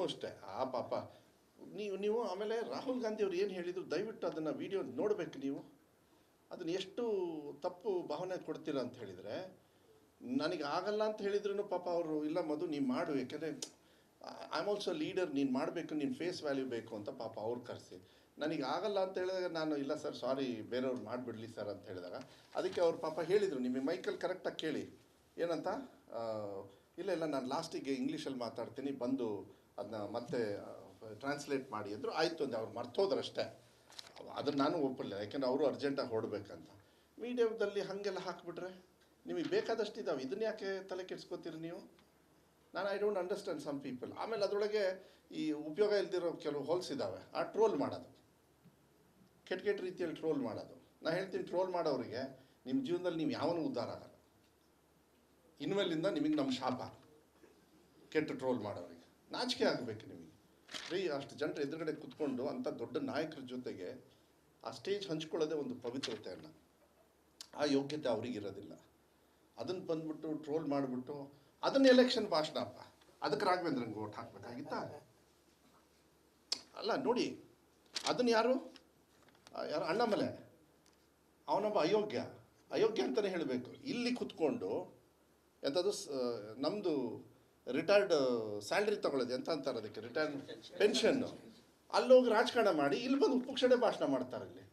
ಅಷ್ಟೇ ಆ ಪಾಪ ನೀವು ಆಮೇಲೆ ರಾಹುಲ್ ಗಾಂಧಿ ಅವ್ರು ಏನು ಹೇಳಿದ್ರು ದಯವಿಟ್ಟು ಅದನ್ನು ವಿಡಿಯೋ ನೋಡಬೇಕು ನೀವು. ಅದನ್ನು ಎಷ್ಟು ತಪ್ಪು ಭಾವನೆ ಕೊಡ್ತೀರಾ ಅಂತ ಹೇಳಿದರೆ, ನನಗೆ ಆಗಲ್ಲ ಅಂತ ಹೇಳಿದ್ರು ಪಾಪ ಅವರು ಇಲ್ಲ ಮಧು ನೀನು ಮಾಡು, ಯಾಕೆಂದರೆ ಐ ಆಮ್ ಆಲ್ಸೋ ಲೀಡರ್, ನೀನು ಮಾಡಬೇಕು, ನೀನು ಫೇಸ್ ವ್ಯಾಲ್ಯೂ ಬೇಕು ಅಂತ ಪಾಪ ಅವ್ರು ಕರೆಸಿ. ನನಗೆ ಆಗಲ್ಲ ಅಂತ ಹೇಳಿದಾಗ ನಾನು ಇಲ್ಲ ಸರ್ ಸಾರಿ ಬೇರೆಯವ್ರು ಮಾಡಿಬಿಡಲಿ ಸರ್ ಅಂತ ಹೇಳಿದಾಗ ಅದಕ್ಕೆ ಅವ್ರು ಪಾಪ ಹೇಳಿದರು, ನಿಮಗೆ ಮೈಕಲ್ಲಿ ಕರೆಕ್ಟಾಗಿ ಕೇಳಿ ಏನಂತ, ಇಲ್ಲ ನಾನು ಲಾಸ್ಟಿಗೆ ಇಂಗ್ಲೀಷಲ್ಲಿ ಮಾತಾಡ್ತೀನಿ ಬಂದು ಅದನ್ನ ಮತ್ತೆ ಟ್ರಾನ್ಸ್ಲೇಟ್ ಮಾಡಿ ಅಂದರು. ಆಯಿತು ಅಂದೆ, ಅವ್ರು ಮರ್ತೋದ್ರಷ್ಟೇ. ಅದನ್ನು ನಾನು ಒಪ್ಪಲಿಲ್ಲ, ಯಾಕೆಂದರೆ ಅವರು ಅರ್ಜೆಂಟಾಗಿ ಹೊರಡ್ಬೇಕಂತ. ಮೀಡಿಯಾದಲ್ಲಿ ಹಾಗೆಲ್ಲ ಹಾಕಿಬಿಟ್ರೆ ನಿಮಗೆ ಬೇಕಾದಷ್ಟು ಇದ್ದಾವೆ, ಇದನ್ನು ಯಾಕೆ ತಲೆ ಕೆಡಿಸ್ಕೋತೀರಿ ನೀವು? I don't understand some people. ಆಮೇಲೆ ಅದರೊಳಗೆ ಈ ಉಪಯೋಗ ಇಲ್ದಿರೋ ಕೆಲವು ಹೋಲ್ಸ್ ಇದ್ದಾವೆ, ಆ ಟ್ರೋಲ್ ಮಾಡೋದು, ಕೆಟ್ಟ ರೀತಿಯಲ್ಲಿ ಟ್ರೋಲ್ ಮಾಡೋದು. ನಾನು ಹೇಳ್ತೀನಿ, ಟ್ರೋಲ್ ಮಾಡೋರಿಗೆ ನಿಮ್ಮ ಜೀವನದಲ್ಲಿ ನೀವು ಯಾವನೂ ಉದ್ಧಾರ ಆಗಲ್ಲ. ಇನ್ಮೇಲಿಂದ ನಿಮಗೆ ನಮ್ಮ ಶಾಪ, ಕೆಟ್ಟ ಟ್ರೋಲ್ ಮಾಡೋರಿಗೆ ನಾಚಿಕೆ ಆಗಬೇಕು ನಿಮಗೆ. ಅಷ್ಟು ಜನರ ಎದುರುಗಡೆ ಕೂತ್ಕೊಂಡು ಅಂಥ ದೊಡ್ಡ ನಾಯಕರ ಜೊತೆಗೆ ಆ ಸ್ಟೇಜ್ ಹಂಚ್ಕೊಳ್ಳೋದೇ ಒಂದು ಪವಿತ್ರತೆಯನ್ನು, ಆ ಯೋಗ್ಯತೆ ಅವ್ರಿಗಿರೋದಿಲ್ಲ. ಅದನ್ನು ಬಂದ್ಬಿಟ್ಟು ಟ್ರೋಲ್ ಮಾಡಿಬಿಟ್ಟು ಅದನ್ನು ಎಲೆಕ್ಷನ್ ಭಾಷಣ ಅಪ್ಪ, ಅದಕ್ಕೆ ರಾಘವೇಂದ್ರನ್ಗೆ ಓಟ್ ಹಾಕಬೇಕಾಗಿತ್ತಾ? ಅಲ್ಲ ನೋಡಿ, ಅದನ್ನು ಯಾರು ಅಣ್ಣಾಮಲೆ ಅವನೊಬ್ಬ ಅಯೋಗ್ಯ ಅಂತಲೇ ಹೇಳಬೇಕು. ಇಲ್ಲಿ ಕೂತ್ಕೊಂಡು ಎಂಥದ್ದು ನಮ್ಮದು ರಿಟೈರ್ಡ್ ಸ್ಯಾಲ್ರಿ ತೊಗೊಳ್ಳೋದು ಎಂತ ಅಂತಾರೆ ಅದಕ್ಕೆ, ರಿಟೈರ್ಡ್ ಪೆನ್ಷನ್ನು, ಅಲ್ಲೋಗಿ ರಾಜಕಾರಣ ಮಾಡಿ ಇಲ್ಲಿ ಬಂದು ಉಪಕ್ಷಣೆ ಭಾಷಣ ಮಾಡ್ತಾರೆ. ಇಲ್ಲಿ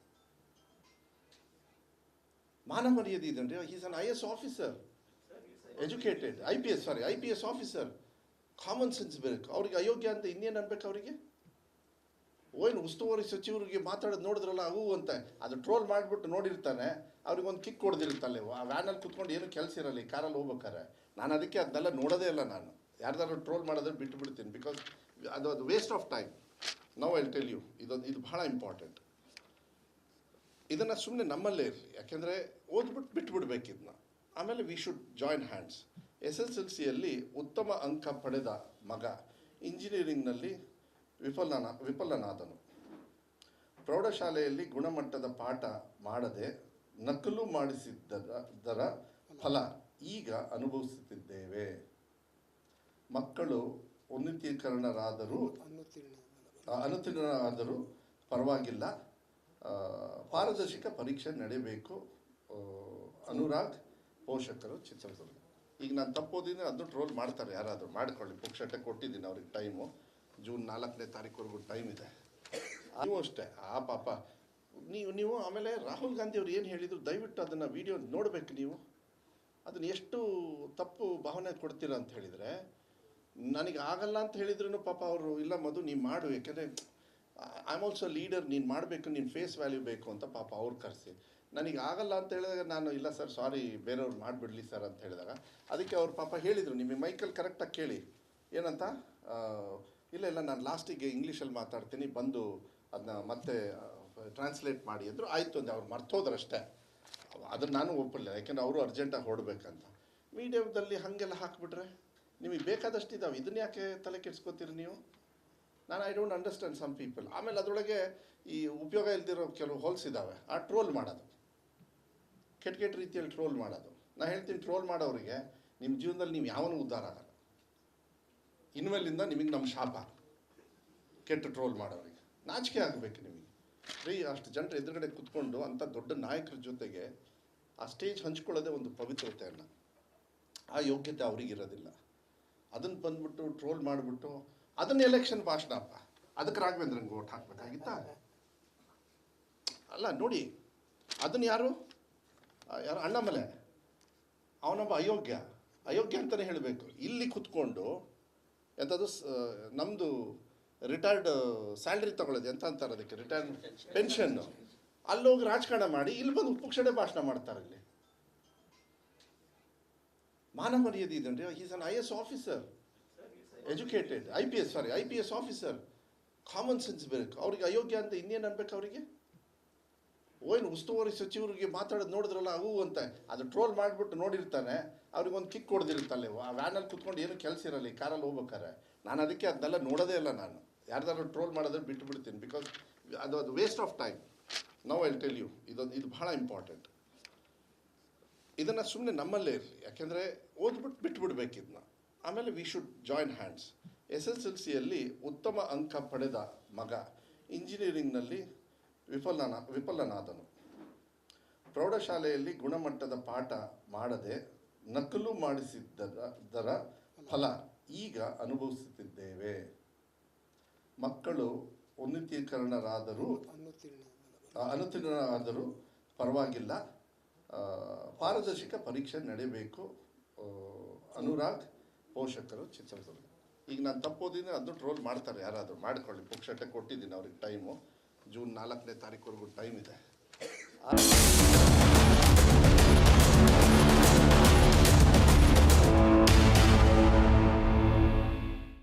ಮಾನ ಮರ್ಯಾದೆ ಇದನ್ರಿ. Is an IAS officer, educated, IPS officer, common sense ಬೇಕು ಅವ್ರಿಗೆ. ಅಯೋಗ್ಯ ಅಂತ ಇನ್ನೇನು ಅನ್ಬೇಕು ಅವರಿಗೆ? ಏನು ಉಸ್ತುವಾರಿ ಸಚಿವರಿಗೆ ಮಾತಾಡೋದು ನೋಡಿದ್ರಲ್ಲ ಅವು ಅಂತ ಅದು ಟ್ರೋಲ್ ಮಾಡಿಬಿಟ್ಟು ನೋಡಿರ್ತಾನೆ, ಅವ್ರಿಗೊಂದು ಕಿಕ್ ಕೊಡ್ದಿರುತ್ತಲ್ಲ, ಆ ವ್ಯಾನಲ್ಲಿ ಕುತ್ಕೊಂಡು ಏನು ಕೆಲಸ ಇರಲ್ಲ, ಈ ಕಾರಲ್ಲಿ ಹೋಗ್ಬೇಕಾರೆ. ನಾನು ಅದಕ್ಕೆ ಅದನ್ನೆಲ್ಲ ನೋಡೋದೇ ಇಲ್ಲ. ನಾನು ಯಾರ್ದಾದ್ರು ಟ್ರೋಲ್ ಮಾಡೋದ್ರೆ ಬಿಟ್ಟು ಬಿಡ್ತೀನಿ, ಬಿಕಾಸ್ ಅದು waste of time. Now I tell you, ಇದು ಬಹಳ ಇಂಪಾರ್ಟೆಂಟ್. ಇದನ್ನು ಸುಮ್ಮನೆ ನಮ್ಮಲ್ಲೇ ಇರಲಿ, ಯಾಕೆಂದರೆ ಓದ್ಬಿಟ್ಟು ಬಿಟ್ಬಿಡ್ಬೇಕು ಇದನ್ನ. ಆಮೇಲೆ ವಿ ಶುಡ್ ಜಾಯಿನ್ ಹ್ಯಾಂಡ್ಸ್. SSLCಯಲ್ಲಿ ಉತ್ತಮ ಅಂಕ ಪಡೆದ ಮಗ ಇಂಜಿನಿಯರಿಂಗ್ನಲ್ಲಿ ವಿಫಲನಾದನು. ಪ್ರೌಢಶಾಲೆಯಲ್ಲಿ ಗುಣಮಟ್ಟದ ಪಾಠ ಮಾಡದೆ ನಕಲು ಮಾಡಿಸಿದ್ದರ ಫಲ ಈಗ ಅನುಭವಿಸುತ್ತಿದ್ದೇವೆ. ಮಕ್ಕಳು ಅನುತ್ತೀರ್ಣರಾದರೂ ಪರವಾಗಿಲ್ಲ, ಪಾರದರ್ಶಕ ಪರೀಕ್ಷೆ ನಡೆಯಬೇಕು. ಅನುರಾಗ್, ಪೋಷಕರು, ಚಿತ್ರದುರ್ಗ. ಈಗ ನಾನು ತಪ್ಪೋದಿದ್ರೆ ಅದನ್ನು ಟ್ರೋಲ್ ಮಾಡ್ತಾರೆ, ಯಾರಾದರೂ ಮಾಡ್ಕೊಳ್ಳಿ, ಪುಕ್ಷಟೆ ಕೊಟ್ಟಿದ್ದೀನಿ ಅವ್ರಿಗೆ ಟೈಮು. ಜೂನ್ 4ನೇ ತಾರೀಕುವರೆಗೂ ಟೈಮ್ ಇದೆ. ನೀವು ಅಷ್ಟೇ ಆ ಪಾಪ ನೀವು ಆಮೇಲೆ ರಾಹುಲ್ ಗಾಂಧಿ ಅವ್ರು ಏನು ಹೇಳಿದ್ರು ದಯವಿಟ್ಟು ಅದನ್ನು ವಿಡಿಯೋ ನೋಡಬೇಕು ನೀವು. ಅದನ್ನು ಎಷ್ಟು ತಪ್ಪು ಭಾವನೆ ಕೊಡ್ತೀರಾ ಅಂತ ಹೇಳಿದರೆ, ನನಗೆ ಆಗಲ್ಲ ಅಂತ ಹೇಳಿದ್ರು ಪಾಪ ಅವರು ಇಲ್ಲ ಮಧು ನೀನು ಮಾಡು, ಯಾಕೆಂದರೆ ಐ ಆಮ್ ಆಲ್ಸೋ ಲೀಡರ್, ನೀನು ಮಾಡಬೇಕು, ನೀನು ಫೇಸ್ ವ್ಯಾಲ್ಯೂ ಬೇಕು ಅಂತ ಪಾಪ ಅವ್ರು ಕರೆಸಿ. ನನಗೆ ಆಗಲ್ಲ ಅಂತ ಹೇಳಿದಾಗ ನಾನು ಇಲ್ಲ ಸರ್ ಸಾರಿ ಬೇರೆಯವ್ರು ಮಾಡಿಬಿಡಲಿ ಸರ್ ಅಂತ ಹೇಳಿದಾಗ ಅದಕ್ಕೆ ಅವ್ರು ಪಾಪ ಹೇಳಿದರು, ನಿಮಗೆ ಮೈಕಲ್ಲಿ ಕರೆಕ್ಟಾಗಿ ಕೇಳಿ ಏನಂತ, ಇಲ್ಲ ನಾನು ಲಾಸ್ಟಿಗೆ ಇಂಗ್ಲೀಷಲ್ಲಿ ಮಾತಾಡ್ತೀನಿ ಬಂದು ಅದನ್ನ ಮತ್ತೆ ಟ್ರಾನ್ಸ್ಲೇಟ್ ಮಾಡಿ ಅಂದರು. ಆಯಿತು ಅಂದೆ, ಅವ್ರು ಮರ್ತೋದ್ರಷ್ಟೇ. ಅದನ್ನು ನಾನು ಒಪ್ಪಲಿಲ್ಲ, ಯಾಕೆಂದರೆ ಅವರು ಅರ್ಜೆಂಟಾಗಿ ಹೊರಡ್ಬೇಕಂತ. ಮೀಡಿಯಾದಲ್ಲಿ ಹಾಗೆಲ್ಲ ಹಾಕಿಬಿಟ್ರೆ ನಿಮಗೆ ಬೇಕಾದಷ್ಟು ಇದ್ದಾವೆ, ಇದನ್ನು ಯಾಕೆ ತಲೆ ಕೆಡಿಸ್ಕೋತೀರಿ ನೀವು? I don't understand some people. ಆಮೇಲೆ ಅದರೊಳಗೆ ಈ ಉಪಯೋಗ ಇಲ್ದಿರೋ ಕೆಲವು ಹೋಲ್ಸ್ ಇದ್ದಾವೆ, ಆ ಟ್ರೋಲ್ ಮಾಡೋದು, ಕೆಟ್ಟ ರೀತಿಯಲ್ಲಿ ಟ್ರೋಲ್ ಮಾಡೋದು. ನಾನು ಹೇಳ್ತೀನಿ, ಟ್ರೋಲ್ ಮಾಡೋರಿಗೆ ನಿಮ್ಮ ಜೀವನದಲ್ಲಿ ನೀವು ಯಾವನೂ ಉದ್ಧಾರ ಆಗಲ್ಲ. ಇನ್ಮೇಲಿಂದ ನಿಮಗೆ ನಮ್ಮ ಶಾಪ, ಕೆಟ್ಟ ಟ್ರೋಲ್ ಮಾಡೋರಿಗೆ ನಾಚಿಕೆ ಆಗಬೇಕು ನಿಮಗೆ. ಅಷ್ಟು ಜನರ ಎದುರುಗಡೆ ಕೂತ್ಕೊಂಡು ಅಂಥ ದೊಡ್ಡ ನಾಯಕರ ಜೊತೆಗೆ ಆ ಸ್ಟೇಜ್ ಹಂಚ್ಕೊಳ್ಳೋದೇ ಒಂದು ಪವಿತ್ರತೆಯನ್ನು, ಆ ಯೋಗ್ಯತೆ ಅವ್ರಿಗಿರೋದಿಲ್ಲ. ಅದನ್ನು ಬಂದ್ಬಿಟ್ಟು ಟ್ರೋಲ್ ಮಾಡಿಬಿಟ್ಟು ಅದನ್ನು ಎಲೆಕ್ಷನ್ ಭಾಷಣ ಅಪ್ಪ, ಅದಕ್ಕೆ ರಾಘವೇಂದ್ರನ್ಗೆ ಓಟ್ ಹಾಕಬೇಕಾಗಿತ್ತಾ? ಅಲ್ಲ ನೋಡಿ, ಅದನ್ನು ಯಾರು ಅಣ್ಣಾಮಲೆ ಅವನೊಬ್ಬ ಅಯೋಗ್ಯ ಅಂತಲೇ ಹೇಳಬೇಕು. ಇಲ್ಲಿ ಕೂತ್ಕೊಂಡು ಎಂಥದ್ದು ನಮ್ಮದು ರಿಟೈರ್ಡ್ ಸ್ಯಾಲ್ರಿ ತೊಗೊಳ್ಳೋದು ಎಂತ ಅಂತಾರೆ ಅದಕ್ಕೆ, ರಿಟೈರ್ಡ್ ಪೆನ್ಷನ್ನು, ಅಲ್ಲೋಗಿ ರಾಜಕಾರಣ ಮಾಡಿ ಇಲ್ಲಿ ಬಂದು ಉಪಕ್ಷಣೆ ಭಾಷಣ ಮಾಡ್ತಾರೆ. ಇಲ್ಲಿ ಮಾನ ಮರ್ಯಾದೆ ಇದನ್ರಿ. Is an IAS officer, educated, IPS officer, common sense ಬೇಕು ಅವ್ರಿಗೆ. ಅಯೋಗ್ಯ ಅಂತ ಇನ್ನೇನು ಅನ್ಬೇಕು ಅವರಿಗೆ? ಏನು ಉಸ್ತುವಾರಿ ಸಚಿವರಿಗೆ ಮಾತಾಡೋದು ನೋಡಿದ್ರಲ್ಲ ಅವು ಅಂತ ಅದು ಟ್ರೋಲ್ ಮಾಡಿಬಿಟ್ಟು ನೋಡಿರ್ತಾನೆ, ಅವ್ರಿಗೊಂದು ಕಿಕ್ ಕೊಡ್ದಿರುತ್ತಲ್ಲ, ಆ ವ್ಯಾನಲ್ಲಿ ಕುತ್ಕೊಂಡು ಏನು ಕೆಲಸ ಇರಲ್ಲ, ಈ ಕಾರಲ್ಲಿ ಹೋಗ್ಬೇಕಾರೆ. ನಾನು ಅದಕ್ಕೆ ಅದನ್ನೆಲ್ಲ ನೋಡೋದೇ ಇಲ್ಲ. ನಾನು ಯಾರ್ದಾದ್ರು ಟ್ರೋಲ್ ಮಾಡೋದ್ರೆ ಬಿಟ್ಟು ಬಿಡ್ತೀನಿ, ಬಿಕಾಸ್ ಅದು waste of time. Now I tell you, ಇದು ಬಹಳ ಇಂಪಾರ್ಟೆಂಟ್. ಇದನ್ನು ಸುಮ್ಮನೆ ನಮ್ಮಲ್ಲೇ ಇರಲಿ, ಯಾಕೆಂದರೆ ಓದ್ಬಿಟ್ಟು ಬಿಟ್ಬಿಡ್ಬೇಕು ಇದನ್ನ. ಆಮೇಲೆ ವಿ ಶುಡ್ ಜಾಯಿನ್ ಹ್ಯಾಂಡ್ಸ್. SSLCಯಲ್ಲಿ ಉತ್ತಮ ಅಂಕ ಪಡೆದ ಮಗ ಇಂಜಿನಿಯರಿಂಗ್ನಲ್ಲಿ ವಿಫಲನಾದನು. ಪ್ರೌಢಶಾಲೆಯಲ್ಲಿ ಗುಣಮಟ್ಟದ ಪಾಠ ಮಾಡದೆ ನಕಲು ಮಾಡಿಸಿದ್ದರ ಫಲ ಈಗ ಅನುಭವಿಸುತ್ತಿದ್ದೇವೆ. ಮಕ್ಕಳು ಅನುತ್ತೀರ್ಣರಾದರೂ ಪರವಾಗಿಲ್ಲ, ಪಾರದರ್ಶಕ ಪರೀಕ್ಷೆ ನಡೆಯಬೇಕು. ಅನುರಾಗ್, ಪೋಷಕರು, ಚಿತ್ರದುರ್ಗ. ಈಗ ನಾನು ತಪ್ಪೋದಿದ್ರೆ ಅದನ್ನು ಟ್ರೋಲ್ ಮಾಡ್ತಾರೆ, ಯಾರಾದರೂ ಮಾಡ್ಕೊಳ್ಳಿ. ಪುಕ್ಷಟೆ ಕೊಟ್ಟಿದ್ದೀನಿ ಅವ್ರಿಗೆ ಟೈಮು. ಜೂನ್ 4ನೇ ತಾರೀಕುವರೆಗೂ ಟೈಮ್ ಇದೆ.